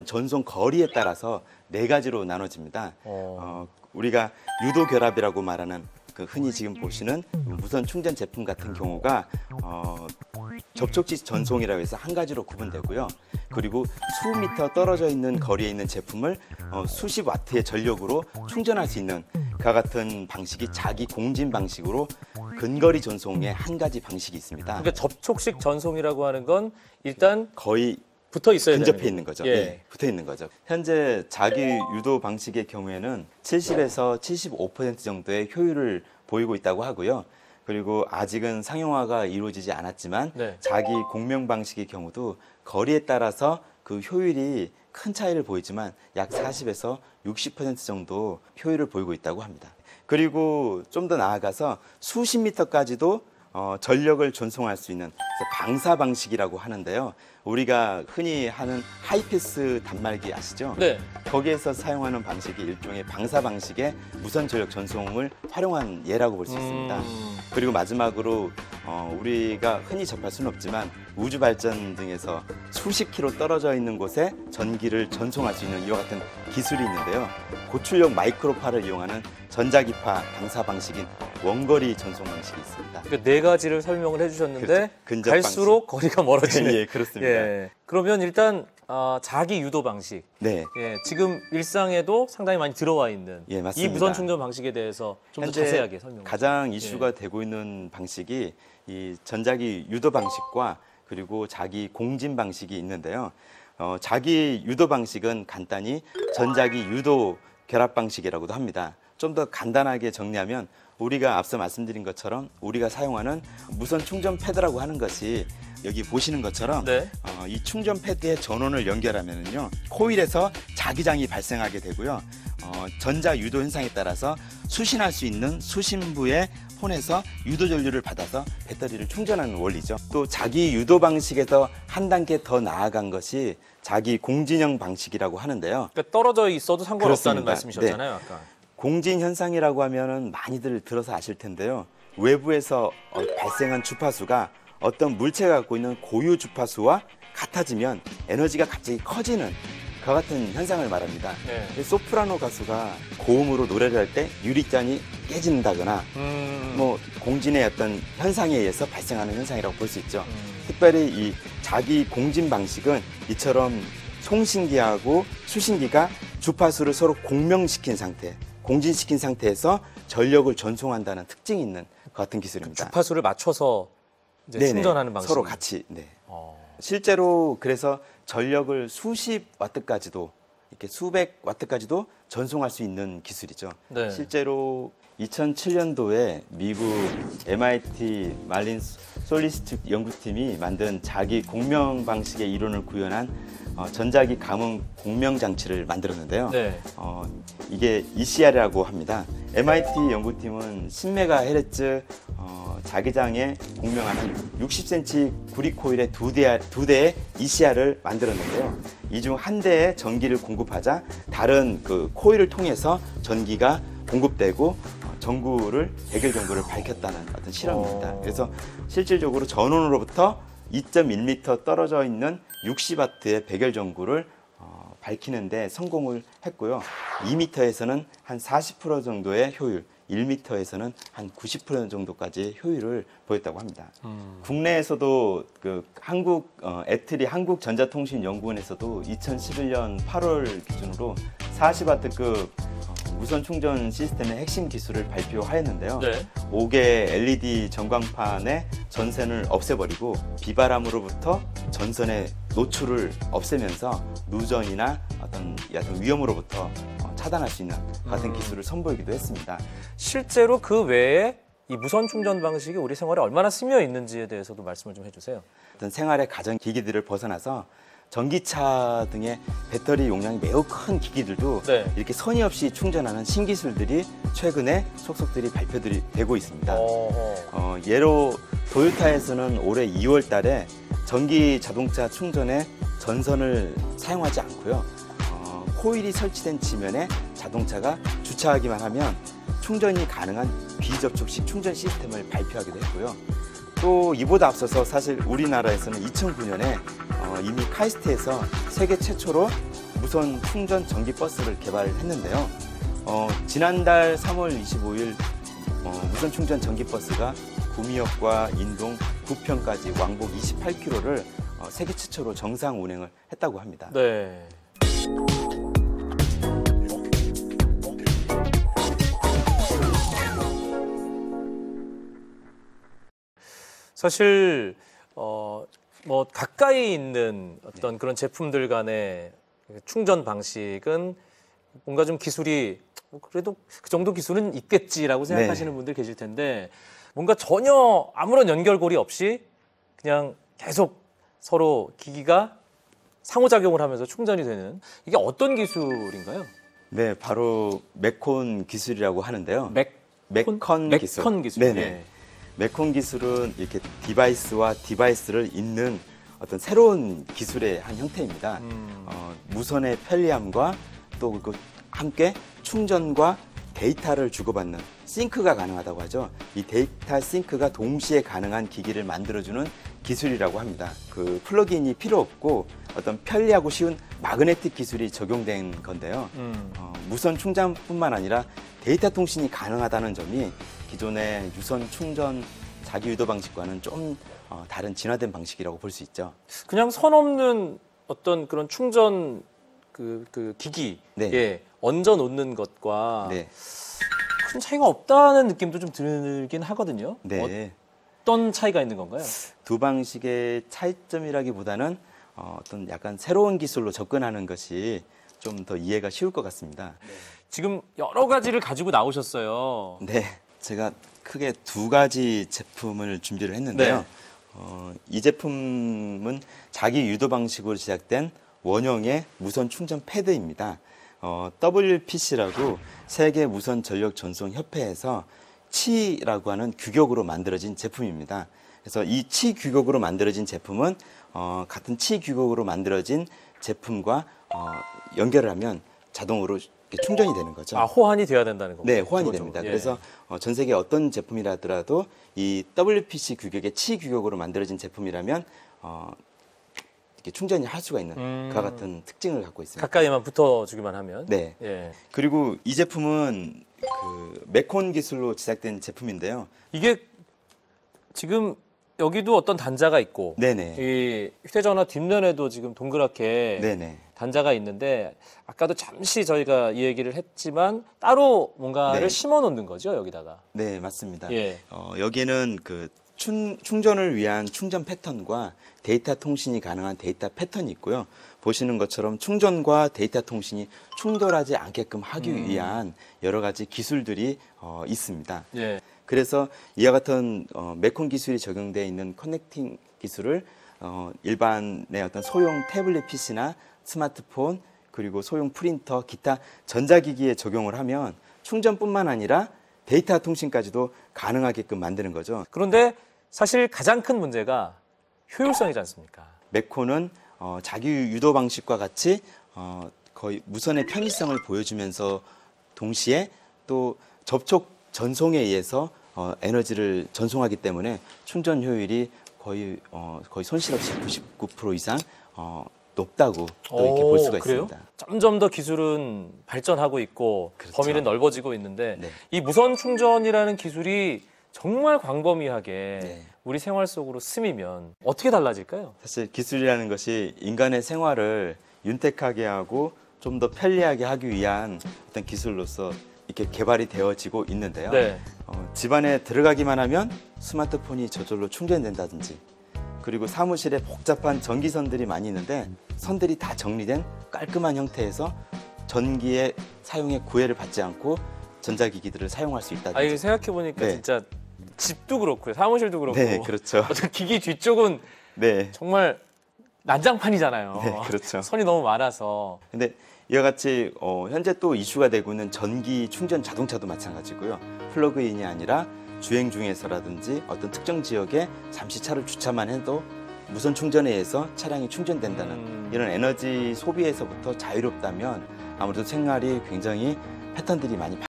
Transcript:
전송 거리에 따라서 4가지로 나눠집니다. 우리가 유도 결합이라고 말하는 그 흔히 지금 보시는 무선 충전 제품 같은 경우가 접촉지 전송이라고 해서 한 가지로 구분되고요. 그리고 수 미터 떨어져 있는 거리에 있는 제품을 수십 와트의 전력으로 충전할 수 있는 그와 같은 방식이 자기 공진 방식으로 근거리 전송의 한 가지 방식이 있습니다. 그러니까 접촉식 전송이라고 하는 건 일단 거의 붙어 있어야 되는 근접해 있는 거죠. 예. 네, 붙어 있는 거죠. 현재 자기 유도 방식의 경우에는 70에서 75% 정도의 효율을 보이고 있다고 하고요. 그리고 아직은 상용화가 이루어지지 않았지만 네. 자기 공명 방식의 경우도 거리에 따라서 그 효율이 큰 차이를 보이지만 약 40에서 60% 정도 효율을 보이고 있다고 합니다. 그리고 좀 더 나아가서 수십 미터까지도 전력을 전송할 수 있는 방사 방식이라고 하는데요. 우리가 흔히 하는 하이패스 단말기 아시죠? 네. 거기에서 사용하는 방식이 일종의 방사 방식의 무선 전력 전송을 활용한 예라고 볼 수 있습니다. 그리고 마지막으로 우리가 흔히 접할 수는 없지만 우주 발전 등에서 수십 킬로 떨어져 있는 곳에 전기를 전송할 수 있는 이와 같은 기술이 있는데요. 고출력 마이크로파를 이용하는 전자기파 방사 방식인 원거리 전송 방식이 있습니다. 그러니까 4가지를 설명을 해주셨는데 그렇죠. 근접 갈수록 거리가 멀어지네. 예, 그렇습니다. 예. 그러면 일단 자기 유도 방식. 네. 예, 지금 일상에도 상당히 많이 들어와 있는 예, 이 맞습니다. 무선 충전 방식에 대해서 좀 더 현재 자세하게 설명해 주세요. 가장 이슈가 되고 있는 방식이 이 전자기 유도 방식과 그리고 자기 공진 방식이 있는데요. 자기 유도 방식은 간단히 전자기 유도 결합 방식이라고도 합니다. 좀 더 간단하게 정리하면 우리가 앞서 말씀드린 것처럼 우리가 사용하는 무선 충전 패드라고 하는 것이 여기 보시는 것처럼 네. 이 충전 패드에 전원을 연결하면요 코일에서 자기장이 발생하게 되고요. 전자 유도 현상에 따라서 수신할 수 있는 수신부의 폰에서 유도 전류를 받아서 배터리를 충전하는 원리죠. 또 자기 유도 방식에서 한 단계 더 나아간 것이 자기 공진형 방식이라고 하는데요. 그러니까 떨어져 있어도 상관없다는 그렇습니다. 말씀이셨잖아요, 아까. 공진 현상이라고 하면은 많이들 들어서 아실 텐데요. 외부에서 발생한 주파수가 어떤 물체가 갖고 있는 고유 주파수와 같아지면 에너지가 갑자기 커지는 그와 같은 현상을 말합니다. 네. 소프라노 가수가 고음으로 노래를 할 때 유리잔이 깨진다거나 뭐 공진의 어떤 현상에 의해서 발생하는 현상이라고 볼 수 있죠. 특별히 이 자기 공진 방식은 이처럼 송신기하고 수신기가 주파수를 서로 공명시킨 상태, 공진시킨 상태에서 전력을 전송한다는 특징이 있는 것 같은 기술입니다. 주파수를 맞춰서 이제 네네, 충전하는 방식. 서로 같이. 네. 실제로 그래서 전력을 수십 와트까지도 이렇게 수백 와트까지도 전송할 수 있는 기술이죠. 네. 실제로 2007년도에 미국 MIT 말린 솔리스틱 연구팀이 만든 자기 공명 방식의 이론을 구현한 전자기 감응 공명 장치를 만들었는데요. 네. 이게 ECR이라고 합니다. MIT 연구팀은 10MHz 자기장에 공명하는 60cm 구리 코일의 두 대의 ECR을 만들었는데요. 이 중 한 대에 전기를 공급하자 다른 그 코일을 통해서 전기가 공급되고 전구를 백열 전구를 밝혔다는 어떤 실험입니다. 그래서 실질적으로 전원으로부터 2.1m 떨어져 있는 60W의 백열 전구를 밝히는데 성공을 했고요. 2m에서는 한 40% 정도의 효율, 1m에서는 한 90% 정도까지의 효율을 보였다고 합니다. 국내에서도 그 애트리 한국전자통신연구원에서도 2011년 8월 기준으로 40W급 무선 충전 시스템의 핵심 기술을 발표하였는데요. 네. 5개 LED 전광판의 전선을 없애버리고 비바람으로부터 전선의 노출을 없애면서 누전이나 어떤 위험으로부터 차단할 수 있는 같은 기술을 선보이기도 했습니다. 실제로 그 외에 이 무선 충전 방식이 우리 생활에 얼마나 스며 있는지에 대해서도 말씀을 좀 해주세요. 어떤 생활의 가전 기기들을 벗어나서 전기차 등의 배터리 용량이 매우 큰 기기들도 네. 이렇게 선의 없이 충전하는 신기술들이 최근에 속속들이 발표들이 되고 있습니다. 예로 도요타에서는 올해 2월 달에 전기 자동차 충전에 전선을 사용하지 않고요. 코일이 설치된 지면에 자동차가 주차하기만 하면 충전이 가능한 비접촉식 충전 시스템을 발표하기도 했고요. 또 이보다 앞서서 사실 우리나라에서는 2009년에 이미 카이스트에서 세계 최초로 무선 충전 전기 버스를 개발했는데요. 지난달 3월 25일 무선 충전 전기 버스가 구미역과 인동, 부평까지 왕복 28km를 세계 최초로 정상 운행을 했다고 합니다. 네. 사실 뭐 가까이 있는 어떤 그런 제품들 간의 충전 방식은 뭔가 좀 기술이 그래도 그 정도 기술은 있겠지라고 생각하시는 분들 계실 텐데 뭔가 전혀 아무런 연결고리 없이 그냥 계속 서로 기기가 상호작용을 하면서 충전이 되는 이게 어떤 기술인가요? 네, 바로 메콘 기술이라고 하는데요. 메콘 기술. 네네. 예. 메콘 기술은 이렇게 디바이스와 디바이스를 잇는 어떤 새로운 기술의 한 형태입니다. 무선의 편리함과 또 함께 충전과 데이터를 주고받는 싱크가 가능하다고 하죠. 이 데이터 싱크가 동시에 가능한 기기를 만들어주는 기술이라고 합니다. 그 플러그인이 필요 없고 어떤 편리하고 쉬운 마그네틱 기술이 적용된 건데요. 무선 충전뿐만 아니라 데이터 통신이 가능하다는 점이 기존의 유선 충전 자기 유도 방식과는 좀 다른 진화된 방식이라고 볼 수 있죠. 그냥 선 없는 어떤 그런 충전 그 기기에 네. 얹어 놓는 것과 네. 큰 차이가 없다는 느낌도 좀 들긴 하거든요. 네. 어떤 차이가 있는 건가요? 두 방식의 차이점이라기보다는 어떤 약간 새로운 기술로 접근하는 것이 좀 더 이해가 쉬울 것 같습니다. 지금 여러 가지를 가지고 나오셨어요. 네, 제가 크게 두 가지 제품을 준비를 했는데요. 이 제품은 자기 유도 방식으로 제작된 원형의 무선 충전 패드입니다. WPC라고 세계 무선 전력 전송 협회에서 치라고 하는 규격으로 만들어진 제품입니다. 그래서 이 치 규격으로 만들어진 제품은 같은 치 규격으로 만들어진 제품과 연결을 하면 자동으로 이렇게 충전이 되는 거죠. 아, 호환이 돼야 된다는 거군요. 네, 호환이 기본적으로. 됩니다. 예. 그래서 전 세계 어떤 제품이라더라도 이 WPC 규격의 치 규격으로 만들어진 제품이라면 이렇게 충전이 할 수가 있는 그와 같은 특징을 갖고 있습니다. 가까이만 붙어주기만 하면. 네. 예. 그리고 이 제품은 그 메콘 기술로 제작된 제품인데요. 이게 지금 여기도 어떤 단자가 있고, 네네. 이 휴대전화 뒷면에도 지금 동그랗게 네네. 단자가 있는데 아까도 잠시 저희가 이 얘기를 했지만 따로 뭔가를 네. 심어 놓는 거죠, 여기다가. 네, 맞습니다. 예. 여기에는 그 충전을 위한 충전 패턴과 데이터 통신이 가능한 데이터 패턴이 있고요. 보시는 것처럼 충전과 데이터 통신이 충돌하지 않게끔 하기 위한 여러 가지 기술들이 있습니다. 예. 그래서 이와 같은 메콘 기술이 적용되어 있는 커넥팅 기술을 일반의 어떤 소형 태블릿 PC나 스마트폰 그리고 소형 프린터, 기타 전자기기에 적용을 하면 충전뿐만 아니라 데이터 통신까지도 가능하게끔 만드는 거죠. 그런데 사실 가장 큰 문제가 효율성이지 않습니까? 메콘은 자기 유도 방식과 같이 거의 무선의 편의성을 보여주면서 동시에 또 접촉 전송에 의해서 에너지를 전송하기 때문에 충전 효율이 거의 손실 없이 99% 이상 높다고 또 이렇게 볼 수가 그래요? 있습니다. 점점 더 기술은 발전하고 있고 그렇죠. 범위는 넓어지고 있는데 네. 이 무선 충전이라는 기술이 정말 광범위하게 네. 우리 생활 속으로 스미면 어떻게 달라질까요? 사실 기술이라는 것이 인간의 생활을 윤택하게 하고 좀 더 편리하게 하기 위한 어떤 기술로서 이렇게 개발이 되어지고 있는데요. 네. 집안에 들어가기만 하면 스마트폰이 저절로 충전된다든지 그리고 사무실에 복잡한 전기선들이 많이 있는데 선들이 다 정리된 깔끔한 형태에서 전기의 사용에 구애를 받지 않고 전자기기들을 사용할 수 있다든지. 아, 이거 생각해보니까 네. 진짜 집도 그렇고요. 사무실도 그렇고. 네, 그렇죠. 어떤 기기 뒤쪽은 네, 정말 난장판이잖아요. 네, 그렇죠. 선이 너무 많아서. 근데 이와 같이 현재 또 이슈가 되고 있는 전기 충전 자동차도 마찬가지고요. 플러그인이 아니라 주행 중에서라든지 어떤 특정 지역에 잠시 차를 주차만 해도 무선 충전에 의해서 차량이 충전된다는 이런 에너지 소비에서부터 자유롭다면 아무래도 생활이 굉장히 패턴들이 많이